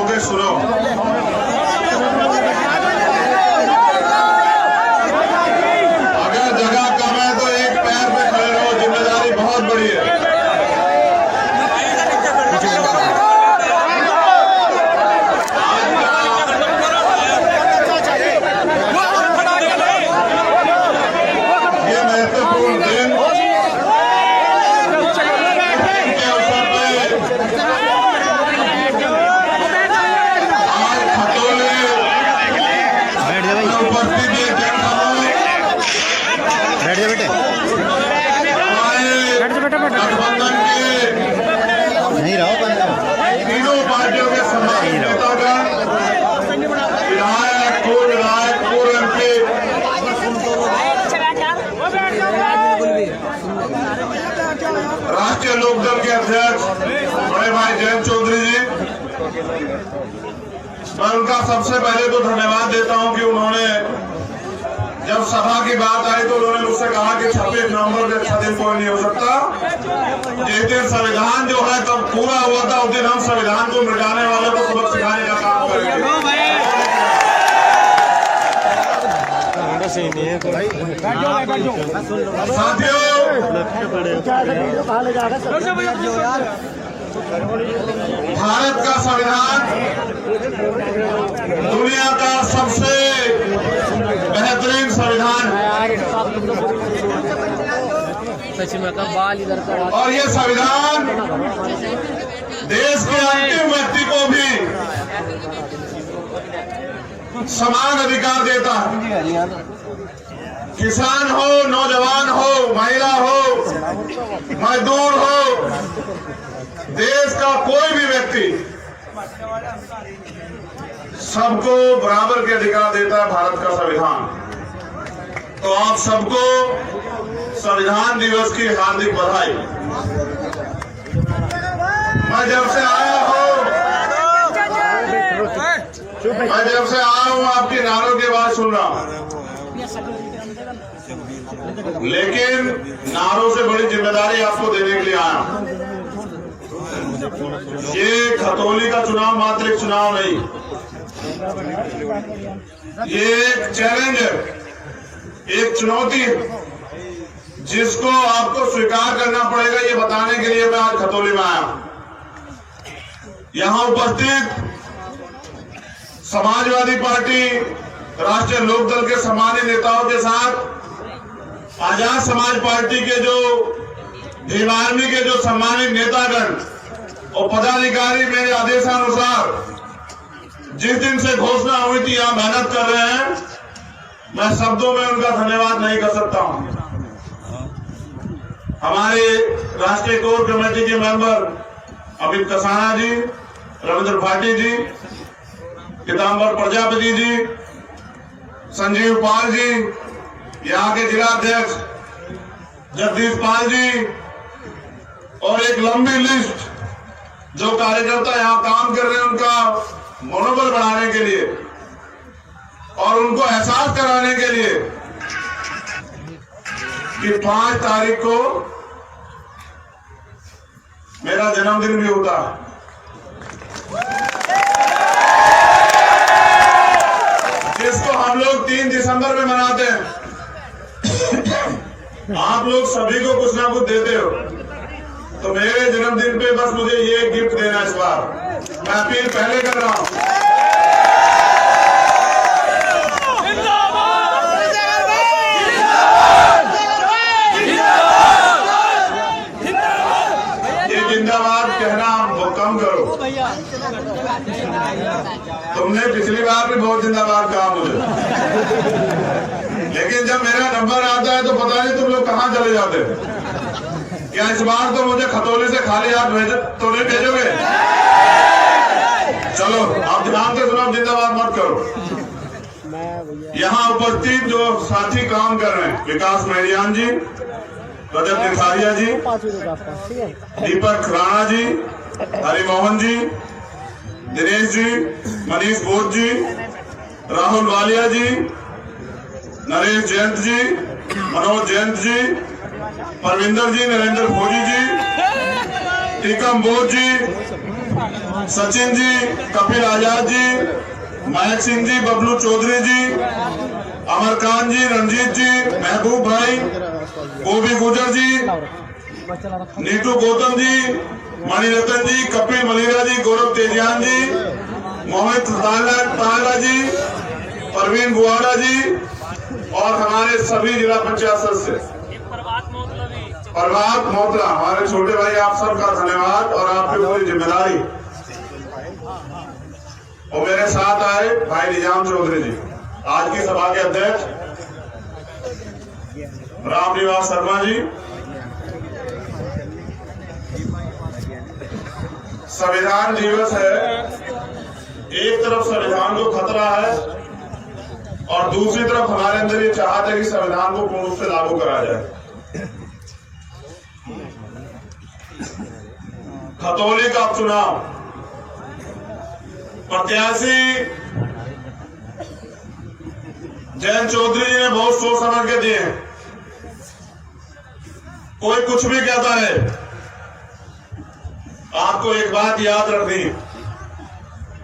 कहोगे सुनो। अगर जगह कम है तो एक पैर पे खड़े रहो, जिम्मेदारी बहुत बड़ी है। ये महत्वपूर्ण दिन के अवसर पे आज खतौली उपस्थित ये जनसभा गठबंधन के तीनों पार्टियों के सम्मानित नेतागण, विधायक, पूर्व विधायक, पूर्व एमपी, राष्ट्रीय लोकदल के अध्यक्ष बड़े भाई जयंत चौधरी जी, मैं उनका सबसे पहले तो धन्यवाद देता हूं कि उन्होंने जब सभा की बात आई तो उन्होंने मुझसे कहा कि 26 नवंबर के अच्छा दिन कोई नहीं हो सकता। जिस दिन संविधान जो है तब पूरा हुआ था, उस दिन हम संविधान को मिटाने वाले को सबक सिखाने का काम करेंगे। साथियों, भारत का संविधान दुनिया का सबसे बेहतरीन संविधान है और ये संविधान देश के अंतिम व्यक्ति को भी समान अधिकार देता है। किसान हो, नौजवान हो, महिला हो, मजदूर हो, देश का कोई भी व्यक्ति, सबको बराबर के अधिकार देता है भारत का संविधान। तो आप सबको संविधान दिवस की हार्दिक बधाई। मैं जब से आया हूं आपके नारों की आवाज सुन रहा हूं, लेकिन नारों से बड़ी जिम्मेदारी आपको देने के लिए आया हूं। ये खतौली का चुनाव मात्र एक चुनाव नहीं, ये एक चैलेंज है, एक चुनौती है जिसको आपको स्वीकार करना पड़ेगा। ये बताने के लिए मैं आज खतौली में आया हूं। यहां उपस्थित समाजवादी पार्टी, राष्ट्रीय लोकदल के सम्मानित नेताओं के साथ आजाद समाज पार्टी के जो भीम आर्मी के जो सम्मानित नेतागण और पदाधिकारी मेरे आदेशानुसार जिस दिन से घोषणा हुई थी यहां मेहनत कर रहे हैं, मैं शब्दों में उनका धन्यवाद नहीं कर सकता हूं। हमारे राष्ट्रीय कोर कमेटी के मेंबर अमित कसाना जी, रविंद्र भाटी जी, पीताम्बर प्रजापति जी, संजीव पाल जी, यहाँ के जिलाध्यक्ष जगदीश पाल जी और एक लंबी लिस्ट जो कार्यकर्ता यहाँ काम कर रहे हैं, उनका मनोबल बढ़ाने के लिए और उनको एहसास कराने के लिए कि 5 तारीख को मेरा जन्मदिन भी होता है। जिसको हम लोग 3 दिसंबर में मनाते हैं। आप लोग सभी को कुछ ना कुछ देते हो, तो मेरे जन्मदिन पे बस मुझे ये गिफ्ट देना इस बार। मैं अपील पहले कर रहा हूं। ये जिंदाबाद कहना वो कम करो। तुमने पिछली बार भी बहुत जिंदाबाद कहा मुझे, लेकिन जब मेरा नंबर आता है तो पता नहीं तुम लोग कहां चले जाते। क्या इस बार तो मुझे खतौली से खाली हाथ तो नहीं भेजोगे? चलो आप ध्यान से सुनो, जिंदाबाद मत करो। यहाँ उपस्थित जो साथी काम कर रहे हैं, विकास मेहरियान जी, रजत निखारिया जी, दीपक राणा जी, हरिमोहन जी, दिनेश जी, मनीष बोध जी, राहुल वालिया जी, नरेश जयंत जी, मनोज जयंत जी, परविंदर जी, नरेंद्र फौजी जी, टीकम बोध जी, सचिन जी, कपिल आजाद जी, महक सिंह जी, बबलू चौधरी जी, अमरकांत जी, रंजीत जी, महबूब भाई, गोभी गुजर जी, नीतू गौतम जी, मणिरत्न जी, कपिल मलिरा जी, गौरव तेजियान जी, मोहित ताला जी, परवीन बुआड़ा जी और हमारे सभी जिला पंचायत सदस्य, प्रभात मोतला, हमारे छोटे भाई, आप सबका धन्यवाद और आपकी पूरी जिम्मेदारी। और मेरे साथ आए भाई निजाम चौधरी जी, आज की सभा के अध्यक्ष रामनिवास शर्मा जी। संविधान दिवस है, एक तरफ संविधान को खतरा है और दूसरी तरफ हमारे अंदर ये चाहत है कि संविधान को पूर्ण रूप से लागू कराया जाए। खतौली का उपचुनाव, प्रत्याशी जयंत चौधरी जी ने बहुत सोच समझ के दिए। कोई कुछ भी कहता है, आपको एक बात याद रखनी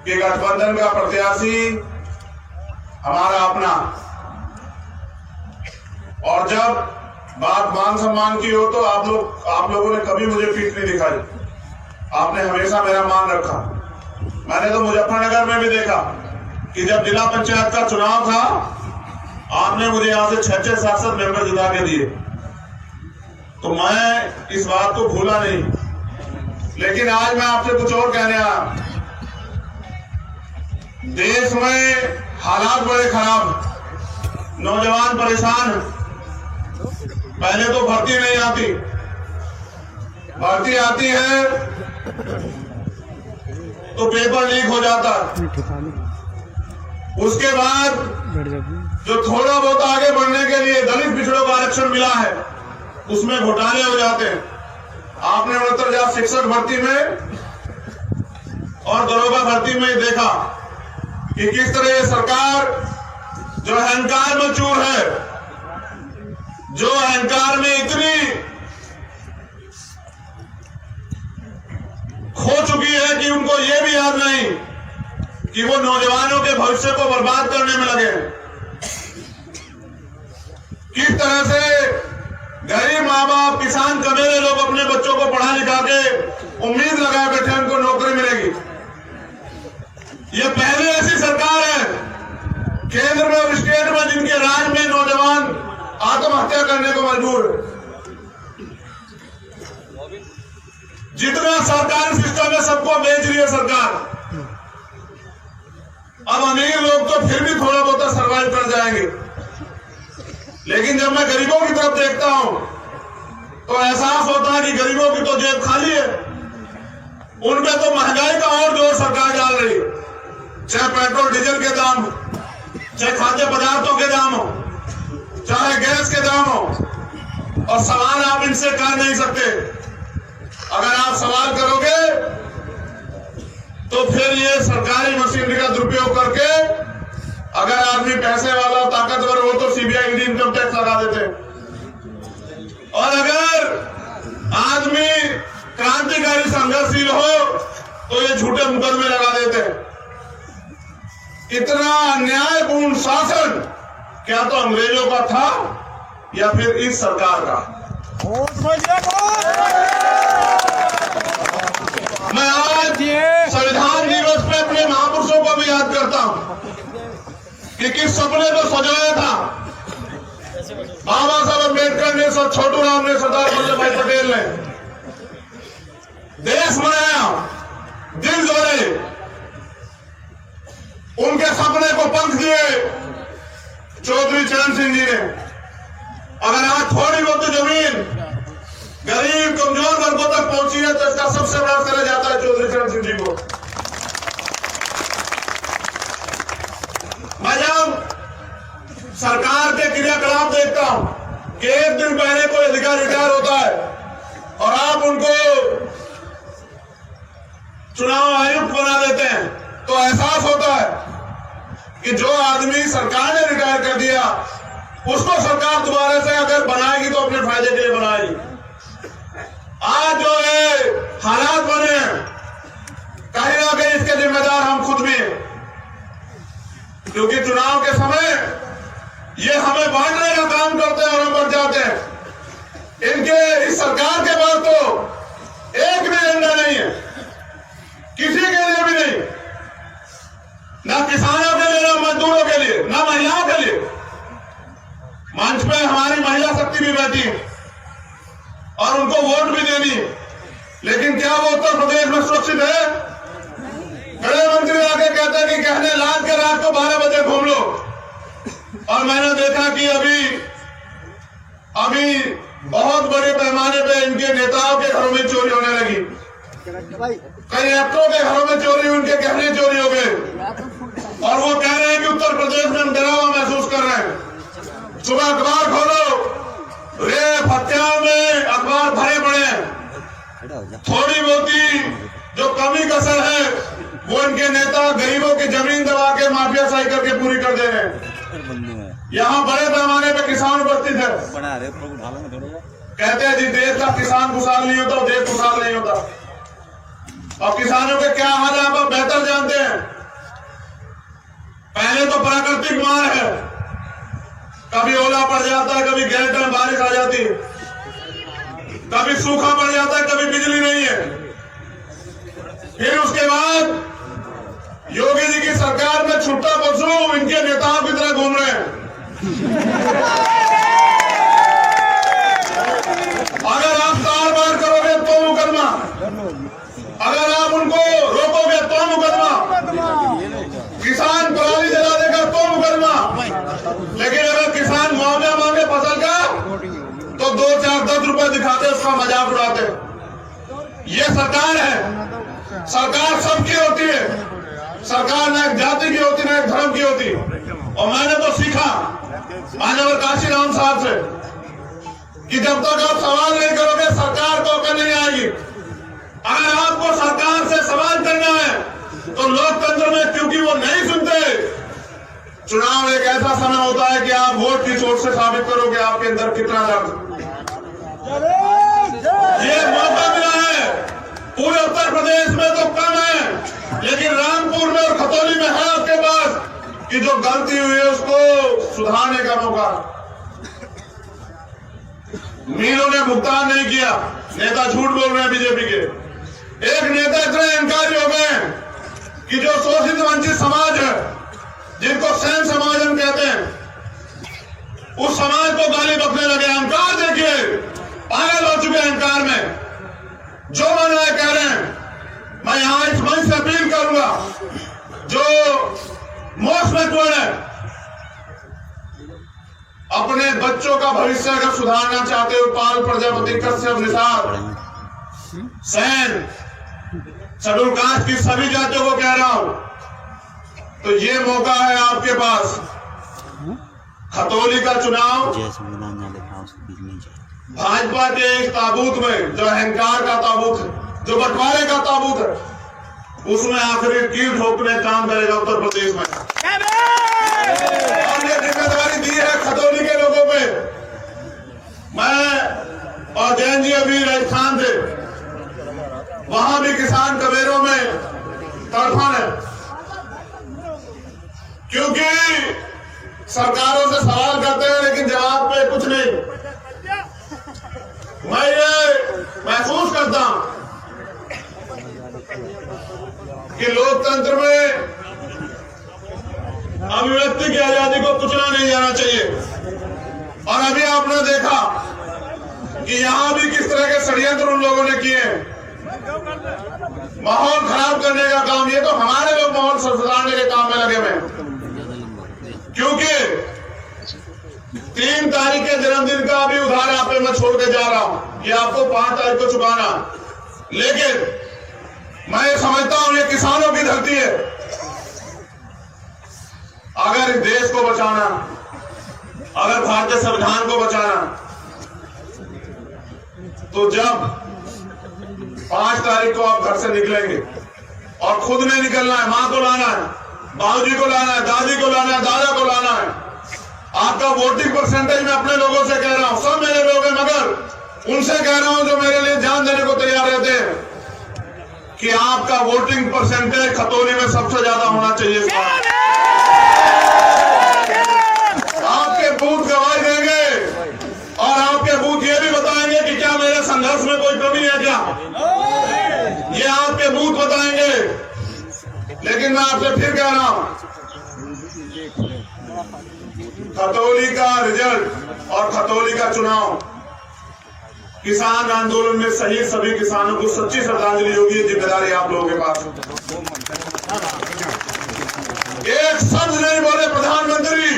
कि गठबंधन का प्रत्याशी हमारा अपना, और जब बात मान सम्मान की हो तो आप लोगों ने कभी मुझे पीठ नहीं दिखाई। आपने हमेशा मेरा मान रखा। मैंने तो मुजफ्फरनगर में भी देखा कि जब जिला पंचायत का चुनाव था, आपने मुझे यहां से 6 सांसद मेंबर जिता के दिए, तो मैं इस बात को भूला नहीं। लेकिन आज मैं आपसे कुछ और कहने आया। देश में हालात बड़े खराब, नौजवान परेशान। पहले तो भर्ती नहीं आती, भर्ती आती है तो पेपर लीक हो जाता है। उसके बाद जो थोड़ा बहुत आगे बढ़ने के लिए दलित पिछड़ों का आरक्षण मिला है, उसमें घोटाले हो जाते हैं। आपने 69,000 भर्ती में और दरोगा भर्ती में देखा कि किस तरह ये सरकार जो अहंकार में चूर है, जो अहंकार में इतनी खो चुकी है कि उनको ये भी याद नहीं कि वो नौजवानों के भविष्य को बर्बाद करने में लगे। किस तरह से गरीब माँ बाप, किसान कमेरे लोग अपने बच्चों को पढ़ा लिखा के उम्मीद लगाए बैठे उनको नौकरी मिलेगी। ये पहली ऐसी सरकार है केंद्र में और स्टेट में जिनके राज में नौजवान आत्महत्या करने को मजबूर है। जितना सरकारी सिस्टम है सबको बेच रही है सरकार। अब अमीर लोग तो फिर भी थोड़ा बहुत सरवाइव कर जाएंगे, लेकिन जब मैं गरीबों की तरफ देखता हूं तो एहसास होता है कि गरीबों की तो जेब खाली है। उनमें तो महंगाई का और जोर सरकार डाल रही है, चाहे पेट्रोल डीजल के दाम हो, चाहे खाद्य पदार्थों के दाम हो, चाहे गैस के दाम हो। और सवाल आप इनसे कर नहीं सकते। अगर आप सवाल करोगे तो फिर ये सरकारी मशीनरी का दुरुपयोग करके, अगर आदमी पैसे वाला ताकतवर हो तो सीबीआई ईडी इनकम टैक्स लगा देते, और अगर आदमी क्रांतिकारी संघर्षशील हो तो ये झूठे मुकदमे लगा देते। इतना अन्यायपूर्ण शासन क्या तो अंग्रेजों का था या फिर इस सरकार का। मैं आज संविधान दिवस पे अपने महापुरुषों को भी याद करता हूं कि किस सपने को सजाया था बाबा साहब अम्बेडकर ने, सर छोटूराम ने, सरदार वल्लभ भाई पटेल ने। देश बनाया, दिल जोड़े, उनके सपने को पंख दिए चौधरी चरण सिंह जी ने। अगर आज थोड़ी बहुत जमीन गरीब कमजोर वर्गों तक पहुंची है तो इसका सबसे बड़ा करा जाता है चौधरी चरण सिंह जी को। मैं जब सरकार के क्रियाकलाप देखता हूं कि एक दिन पहले कोई अधिकारी रिटायर होता है और आप उनको चुनाव आयुक्त बना देते हैं, तो एहसास होता है कि जो आदमी सरकार ने रिटायर कर दिया उसको सरकार दोबारा से अगर बनाएगी तो अपने फायदे के लिए बनाएगी। आज जो है हालात बने हैं कहीं ना कहीं इसके जिम्मेदार हम खुद भी हैं, क्योंकि चुनाव के समय ये हमें बांटने का काम करते हैं और हम बढ़ जाते हैं। इनके इस सरकार के पास तो एक भी एजेंडा नहीं है, किसी के लिए भी नहीं, ना किसानों के लिए, ना मजदूरों के लिए, ना महिलाओं के लिए। मंच पे हमारी महिला शक्ति भी बैठी है और उनको वोट भी देनी है, लेकिन क्या वो उत्तर प्रदेश में सुरक्षित है? गृह मंत्री आके कहते हैं कि कहने लाद के रात को 12 बजे घूम लो, और मैंने देखा कि अभी बहुत बड़े पैमाने पे इनके नेताओं के घरों में चोरी होने लगी, कई एक्टरों के घरों में चोरी, उनके गहने चोरी हो गए, और वो कह रहे हैं कि उत्तर प्रदेश में हम डरावा महसूस कर रहे हैं। सुबह अखबार खोलो, रेप हत्या में अखबार भरे पड़े हैं। थोड़ी बहुत जो कमी कसर है वो इनके नेता गरीबों की जमीन दबा के माफिया सही करके पूरी कर दे रहे हैं। यहाँ बड़े पैमाने पे किसान उपस्थित है, कहते हैं जी देश का किसान खुशहाल नहीं होता, देश खुशहाल नहीं होता। और किसानों के क्या हाल है आप बेहतर जानते हैं। पहले तो प्राकृतिक मार है, कभी ओला पड़ जाता है, कभी गैर टाइम बारिश आ जाती है, कभी सूखा पड़ जाता है, कभी बिजली नहीं है। फिर उसके बाद योगी जी की सरकार में छुट्टा पशु इनके नेताओं की तरह घूम रहे हैं। अगर आप तार बार करोगे तो मुकदमा, अगर आप उनको रोकोगे तो मुकदमा, किसान पराली जला देगा तो मुकदमा, लेकिन अगर किसान मुआवजा मांगे फसल का तो 2, 4, 10 रुपए दिखाते उसका मजाक उड़ाते। ये सरकार है, सरकार सबकी होती है, सरकार ना एक जाति की होती ना एक धर्म की होती। और मैंने तो सीखा माननीय काशीराम साहब से कि जब तक आप सवाल नहीं करोगे सरकार को अकल नहीं आएगी। अगर आपको सरकार से सवाल करना है तो लोकतंत्र में, क्योंकि वो नहीं सुनते, चुनाव एक ऐसा समय होता है कि आप वोट की चोट से साबित करोगे आपके अंदर कितना दर्द। ये मौका मिला है, पूरे उत्तर प्रदेश में तो कम है, लेकिन रामपुर में और खतौली में है आपके पास कि जो गलती हुई है उसको सुधारने का मौका। मीरों ने भुगतान नहीं किया, नेता झूठ बोल रहे हैं बीजेपी के। एक नेता इतने अहंकारी हो गए कि जो शोषित वंचित समाज है, जिनको सैन समाज हम कहते हैं, उस समाज को गाली बकने लगे। अहंकार देखिए, पागल हो चुके अहंकार में, जो मन है कह रहे हैं। मैं यहां इस मंच से अपील करूंगा, जो मोस्ट मैच्योर है, अपने बच्चों का भविष्य अगर सुधारना चाहते हो, पाल, प्रजापति, कश्यप, निषाद, सेन, शेड्यूल कास्ट की सभी जातियों को कह रहा हूं, तो ये मौका है आपके पास। खतौली का चुनाव भाजपा के एक ताबूत में, जो अहंकार का ताबूत है, जो बंटवारे का ताबूत है, उसमें आखिरी कील ठोकने काम करेगा उत्तर प्रदेश में। और ये जिम्मेदारी दी है खतौली के लोगों पे। मैं और जैन जी अभी राजस्थान थे, वहां भी किसान कबेरों में तड़फन है, क्योंकि सरकारों से सवाल करते हैं लेकिन जवाब पे कुछ नहीं। मैं ये महसूस करता हूं कि लोकतंत्र में अभिव्यक्ति की आजादी को कुचला नहीं जाना चाहिए। और अभी आपने देखा कि यहां भी किस तरह के षड्यंत्र उन लोगों ने किए, माहौल खराब करने का काम। ये तो हमारे लोग माहौल सुधारने के काम में लगे हुए हैं, क्योंकि 3 तारीख के जन्मदिन का अभी उधार आप पे मैं छोड़ के जा रहा हूं, ये आपको 5 तारीख को चुकाना। लेकिन मैं समझता हूं ये किसानों की धरती है। अगर इस देश को बचाना, अगर भारतीय संविधान को बचाना, तो जब 5 तारीख को आप घर से निकलेंगे, और खुद नहीं निकलना है, मां को लाना है, बाबूजी को लाना है, दादी को लाना है, दादा को लाना है। आपका वोटिंग परसेंटेज में अपने लोगों से कह रहा हूं, सब मेरे लोग हैं, मगर उनसे कह रहा हूं जो मेरे लिए जान देने को तैयार रहते हैं, कि आपका वोटिंग परसेंटेज खतौली में सबसे ज्यादा होना चाहिए। आपके बूथ गवाही देंगे और आपके बूथ ये भी बताएंगे कि क्या मेरे संघर्ष में कोई कमी है क्या, ये आपके बूथ बताएंगे। लेकिन मैं आपसे फिर कह रहा हूं, खतौली का रिजल्ट और खतौली का चुनाव किसान आंदोलन में शहीद सभी किसानों को सच्ची श्रद्धांजलि होगी। ये जिम्मेदारी आप लोगों के पास है। एक शब्द नहीं बोले प्रधानमंत्री,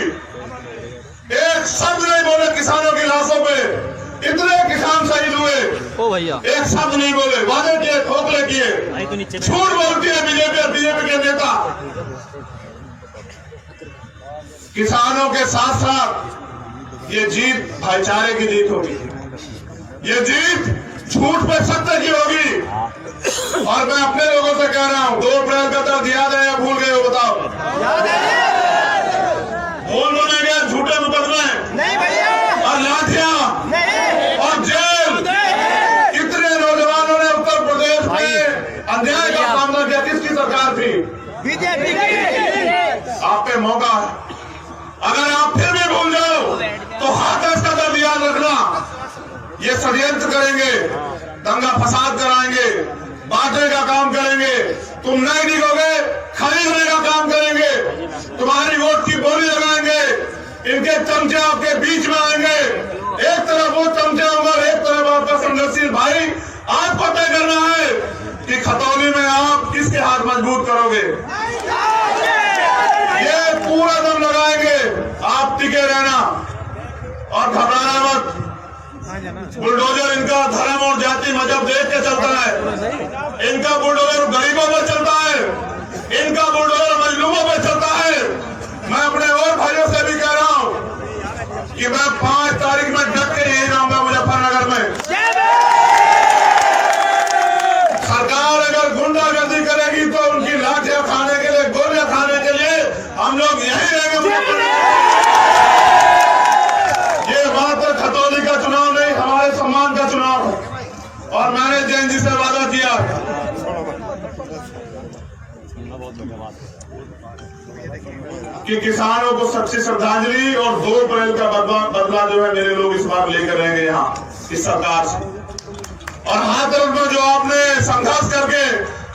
एक शब्द नहीं बोले किसानों की लाशों पे, इतने किसान शहीद हुए, ओ भैया एक शब्द नहीं बोले। वादे किए, खोखले किए, झूठ बोलती है बीजेपी और बीजेपी के नेता। किसानों के साथ साथ ये जीत भाईचारे की जीत होगी, ये जीत झूठ पे सत्य की होगी। और मैं अपने लोगों से कह रहा हूं, 2 अप्रैल का दर्द याद है या भूल गए हो बताओ? भूल गए झूठे मुकदमे नहीं भैया, और लाठियां और जेल। कितने नौजवानों ने उत्तर प्रदेश में अन्याय का सामना किया, किसकी सरकार थी? बीजेपी की। आप पे मौका है, अगर आप फिर भी भूल जाओ तो हाथ का दर्द याद रखना। ये षड्यंत्र करेंगे, दंगा फसाद कराएंगे, बांटने का काम करेंगे, तुम नहीं दिखोगे, खरीदने का काम करेंगे, तुम्हारी वोट की बोली लगाएंगे। इनके चमचे आपके बीच में आएंगे, एक तरफ वो चमचे होंगे, एक तरफ आपका संघर्षशील भाई। आपको तय करना है कि खतौली में आप किसके हाथ मजबूत करोगे। ये पूरा दम लगाएंगे, आप टिके रहना और घबराना मत। बुलडोजर इनका धर्म और जाति मजहब देख के चलता है, इनका बुलडोजर गरीबों पे चलता है, इनका बुलडोजर मजलूमों पे चलता है। मैं अपने और भाइयों से भी कह रहा हूं कि मैं 5 तारीख में डट के यही रहूंगा मुजफ्फरनगर में। सरकार अगर गुंडागर्दी करेगी तो उनकी लाठियां खाने के लिए, गोलियां खाने के लिए हम लोग यही रहेंगे। ये मात्र खतौली का चुनाव नहीं, हमारे सम्मान का चुनाव है। और मैंने जैन जी से वादा किया कि किसानों को सच्ची श्रद्धांजलि और 2 अप्रैल का बदला जो है मेरे लोग इस बार लेकर रहेंगे यहाँ इस सरकार से। और हाथरस में जो आपने संघर्ष करके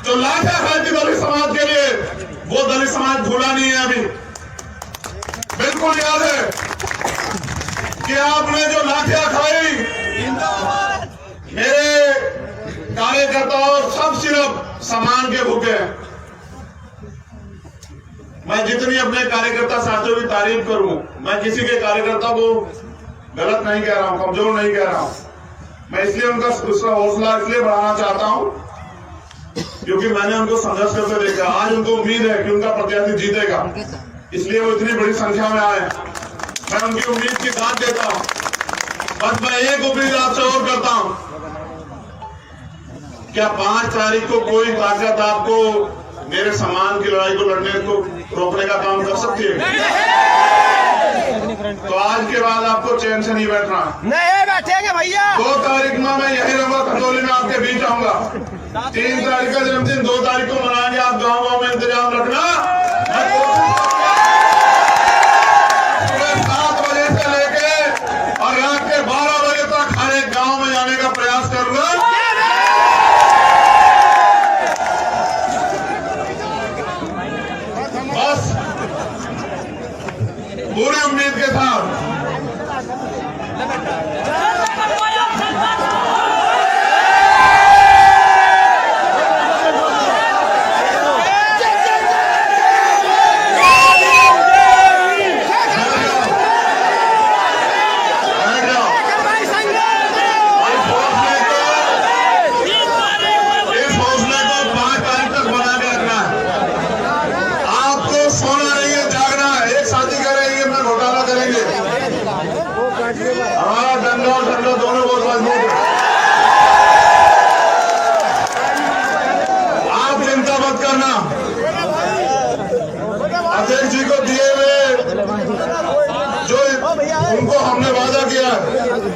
जो लाठियां खाई थी दलित समाज के लिए, वो दलित समाज भूला नहीं है अभी। बिल्कुल याद है कि आपने जो लाठियां खाई, मेरे कार्यकर्ताओं सब सिर्फ सम्मान के भूखे हैं। मैं जितनी अपने कार्यकर्ता साथियों की तारीफ करूं, मैं किसी के कार्यकर्ता को गलत नहीं कह रहा हूं, कमजोर नहीं कह रहा हूं। मैं इसलिए उनका हौसला इसलिए बढ़ाना चाहता हूं क्योंकि मैंने उनको संघर्ष करते देखा। आज उनको उम्मीद है कि उनका प्रत्याशी जीतेगा, इसलिए वो इतनी बड़ी संख्या में आए। मैं उनकी उम्मीद की साथ देता हूं। बस मैं एक उम्मीद आपसे और करता हूं, क्या 5 तारीख को कोई ताकत आपको मेरे सम्मान की लड़ाई को लड़ने को रोकने का काम कर सकती है? तो आज के बाद आपको चैन से नहीं बैठना। नहीं बैठेंगे भैया। 2 तारीख में मैं यही रहूंगा, खतौली में आपके बीच आऊंगा। 3 तारीख का जन्मदिन 2 तारीख को मनाएंगे। आप गाँव में इंतजाम रखना। सुबह 7 बजे से लेके और रात के 12 बजे तक हर एक गाँव में जाने का प्रयास करूंगा। बस पूरी उम्मीद के साथ हमारा डंडा और झंडा दोनों बहुत मजबूत है। आप चिंता मत करना। अध्यक्ष जी को दिए हुए जो उनको हमने वादा किया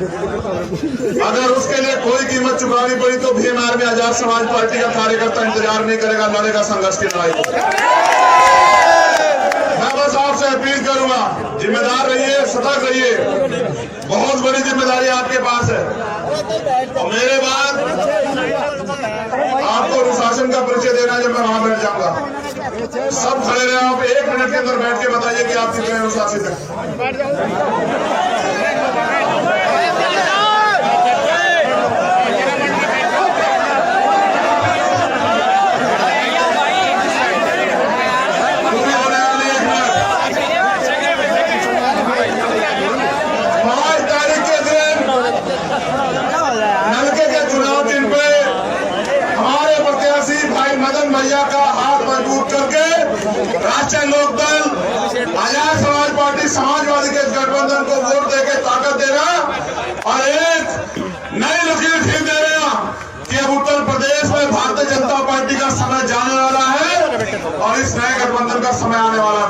अगर उसके लिए कोई कीमत चुकानी पड़ी तो भीम आर्मी आजाद समाज पार्टी का कार्यकर्ता इंतजार नहीं करेगा, लड़ेगा संघर्ष की लड़ाई। मैं बस आपसे अपील करूंगा, जिम्मेदार रहिए, सतर्क रहिए। बहुत बड़ी जिम्मेदारी आपके पास है। और मेरे बाद आपको अनुशासन का परिचय देना जब मैं वहां बैठ जाऊंगा। सब खड़े रहे, आप 1 मिनट के अंदर बैठ के बताइए कि आप कितने अनुशासित हैं। भैया का हाथ मजबूत करके राष्ट्रीय लोकदल आजाद समाज पार्टी समाजवादी के गठबंधन को वोट देके ताकत देना और एक नई लकीर खींच दे रहे हैं कि अब उत्तर प्रदेश में भारतीय जनता पार्टी का समय जाने वाला है और इस नए गठबंधन का समय आने वाला है।